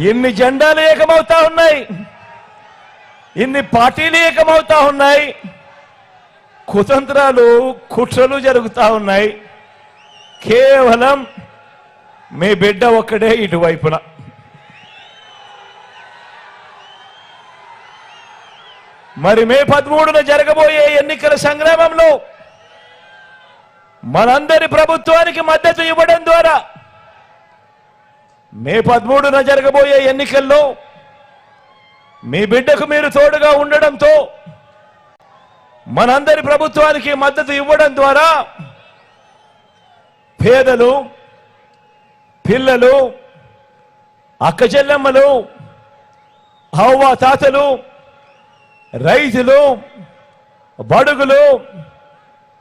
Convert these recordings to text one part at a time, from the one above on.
ఇన్ని జెండాలు ఏకమవుతా ఉన్నాయి, ఇన్ని పార్టీలు ఏకమవుతా ఉన్నాయి, కుతంత్రాలు కుట్రలు జరుగుతా ఉన్నాయి. కేవలం మీ బిడ్డ ఒక్కడే ఇటువైపున. మరి మే 13న జరగబోయే ఎన్నికల సంగ్రామంలో మనందరి ప్రభుత్వానికి మద్దతు ఇవ్వడం ద్వారా మే 13న జరగబోయే ఎన్నికల్లో మీ బిడ్డకు మీరు తోడుగా ఉండడంతో మనందరి ప్రభుత్వానికి మద్దతు ఇవ్వడం ద్వారా పేదలు, పిల్లలు, అక్కచెల్లెమ్మలు, అవ్వ తాతలు, రైతులు, బడుగులు,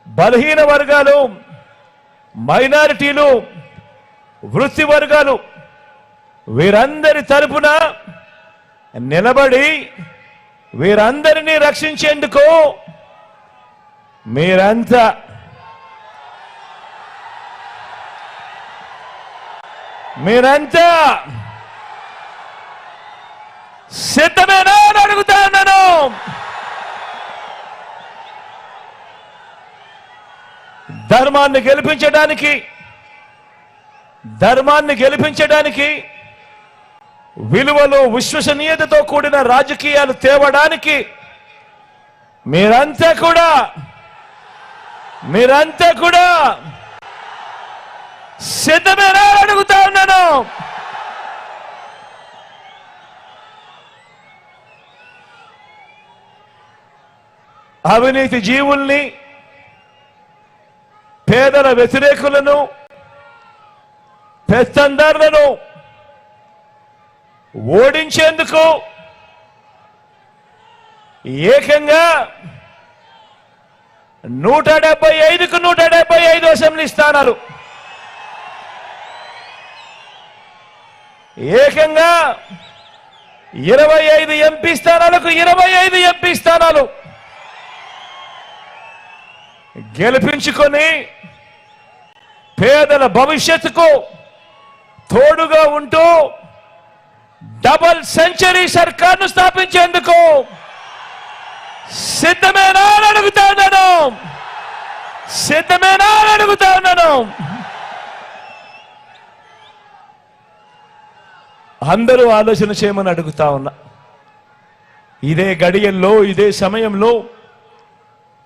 బలహీన వర్గాలు, మైనారిటీలు, వృత్తి వర్గాలు వీరందరి తరపున నిలబడి వీరందరినీ రక్షించేందుకు మీరంతా సిద్ధమేనా అని అడుగుతా ఉన్నాను. ధర్మాన్ని గెలిపించడానికి విలువలు, విశ్వసనీయతతో కూడిన రాజకీయాలు తేవడానికి మీరంతా కూడా సిద్ధమేనా అడుగుతా ఉన్నాను. అవినీతి జీవుల్ని, పేదల వ్యతిరేకులను, పెత్తందారులను ఓడించేందుకు ఏకంగా 175కు 175 అసెంబ్లీ స్థానాలు, ఏకంగా 25 ఎంపీ స్థానాలకు 25 ఎంపీ స్థానాలు గెలిపించుకొని పేదల భవిష్యత్తుకు తోడుగా ఉంటూ డబుల్ సెంచరీ సర్కార్ను స్థాపించేందుకు సిద్ధమేనా అని అడుగుతా ఉన్నాను. అందరూ ఆలోచన చేయమని అడుగుతా ఉన్నా. ఇదే గడియల్లో, ఇదే సమయంలో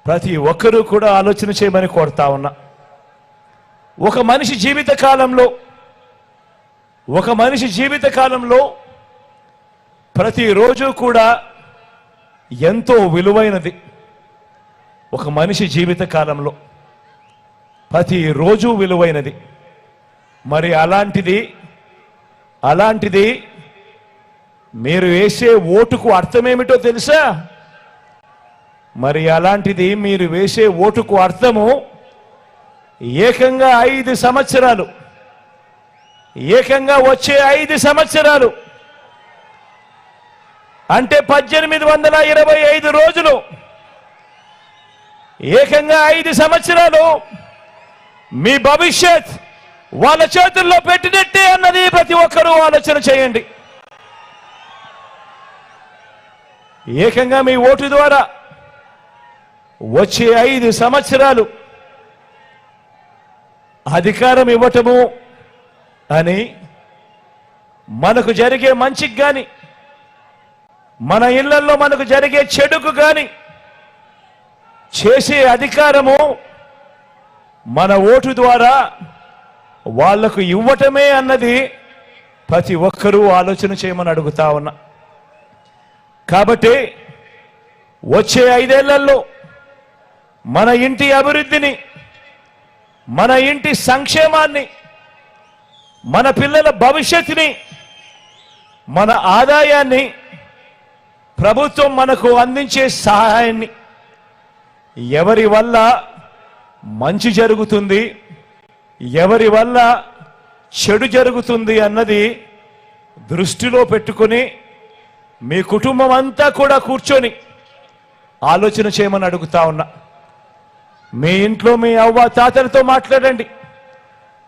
ప్రతి ఒక్కరూ కూడా ఆలోచన చేయమని కోరుతా ఉన్నా. ఒక మనిషి జీవిత కాలంలో ప్రతిరోజు కూడా ఎంతో విలువైనది. ఒక మనిషి జీవిత కాలంలో ప్రతిరోజు విలువైనది. మరి అలాంటిది మీరు వేసే ఓటుకు అర్థమేమిటో తెలుసా? మరి అలాంటిది మీరు వేసే ఓటుకు అర్థము ఏకంగా 5 సంవత్సరాలు, ఏకంగా వచ్చే 5 సంవత్సరాలు అంటే 1825 రోజులు, ఏకంగా 5 సంవత్సరాలు మీ భవిష్యత్ వాళ్ళ చేతుల్లో పెట్టినట్టే అన్నది ప్రతి ఒక్కరూ ఆలోచన చేయండి. ఏకంగా మీ ఓటు ద్వారా వచ్చే 5 సంవత్సరాలు అధికారం ఇవ్వటము అని మనకు జరిగే మంచికి కానీ, మన ఇళ్లలో మనకు జరిగే చెడుకు కానీ చేసే అధికారము మన ఓటు ద్వారా వాళ్లకు ఇవ్వటమే అన్నది ప్రతి ఒక్కరూ ఆలోచన చేయమని అడుగుతా ఉన్నా. కాబట్టి వచ్చే 5 ఏళ్లలో మన ఇంటి అభివృద్ధిని, మన ఇంటి సంక్షేమాన్ని, మన పిల్లల భవిష్యత్తుని, మన ఆదాయాన్ని, ప్రభుత్వం మనకు అందించే సహాయాన్ని, ఎవరి వల్ల మంచి జరుగుతుంది, ఎవరి వల్ల చెడు జరుగుతుంది అన్నది దృష్టిలో పెట్టుకొని మీ కుటుంబం అంతా కూడా కూర్చొని ఆలోచన చేయమని అడుగుతా ఉన్నా. మీ ఇంట్లో మీ అవ్వ తాతలతో మాట్లాడండి,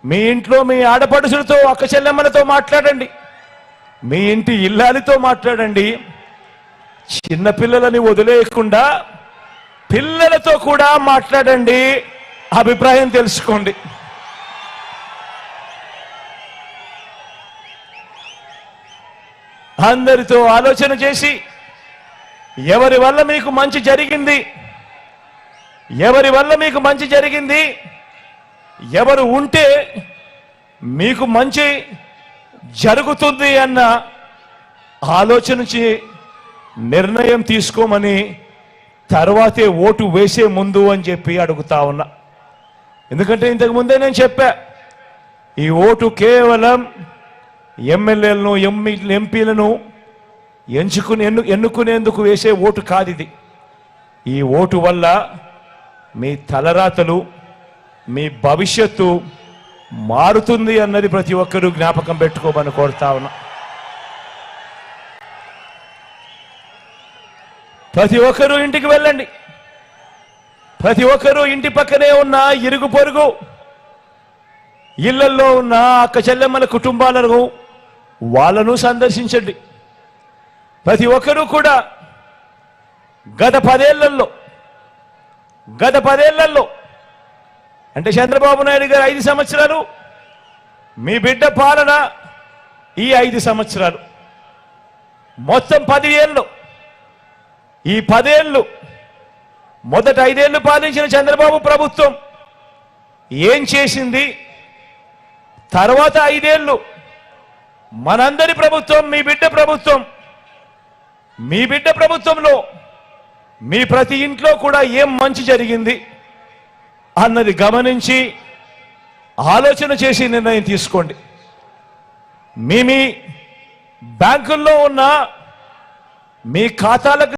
మీ ఇంట్లో మీ ఆడపడుచులతో, అక్క చెల్లెమ్మలతో మాట్లాడండి. మీ ఇంటి ఇల్లాలితో మాట్లాడండి. చిన్నపిల్లలని వదిలేయకుండా పిల్లలతో కూడా మాట్లాడండి, అభిప్రాయం తెలుసుకోండి. అందరితో ఆలోచన చేసి ఎవరి వల్ల మీకు మంచి జరిగింది, ఎవరి వల్ల మీకు మంచి జరిగింది, ఎవరు ఉంటే మీకు మంచి జరుగుతుంది అన్న ఆలోచన నిర్ణయం తీసుకోమని తర్వాతే ఓటు వేసే ముందు అని చెప్పి అడుగుతా ఉన్నా. ఎందుకంటే ఇంతకు ముందే నేను చెప్పా, ఈ ఓటు కేవలం ఎమ్మెల్యేలను ఎంపీలను ఎన్నుకునేందుకు వేసే ఓటు కాదు ఇది. ఈ ఓటు వల్ల మీ తలరాతలు, మీ భవిష్యత్తు మారుతుంది అన్నది ప్రతి ఒక్కరూ జ్ఞాపకం పెట్టుకోమని కోరుతా ఉన్నా. ప్రతి ఒక్కరూ ఇంటికి వెళ్ళండి. ప్రతి ఒక్కరూ ఇంటి పక్కనే ఉన్న ఇరుగు పొరుగు ఇళ్లల్లో ఉన్న అక్క చెల్లెమ్మల కుటుంబాలను వాళ్ళను సందర్శించండి. ప్రతి ఒక్కరూ కూడా గత పదేళ్లలో అంటే చంద్రబాబు నాయుడు గారు 5 సంవత్సరాలు, మీ బిడ్డ పాలన ఈ 5 సంవత్సరాలు, మొత్తం 10 ఏళ్ళు. ఈ 10 ఏళ్ళు మొదట 5 ఏళ్ళు పాలించిన చంద్రబాబు ప్రభుత్వం ఏం చేసింది, తర్వాత 5 ఏళ్ళు మనందరి ప్రభుత్వం, మీ బిడ్డ ప్రభుత్వం, మీ బిడ్డ ప్రభుత్వంలో మీ ప్రతి ఇంట్లో కూడా ఏం మంచి జరిగింది అన్నది గమనించి ఆలోచన చేసి నిర్ణయం తీసుకోండి. మీ బ్యాంకుల్లో ఉన్న మీ ఖాతాలకు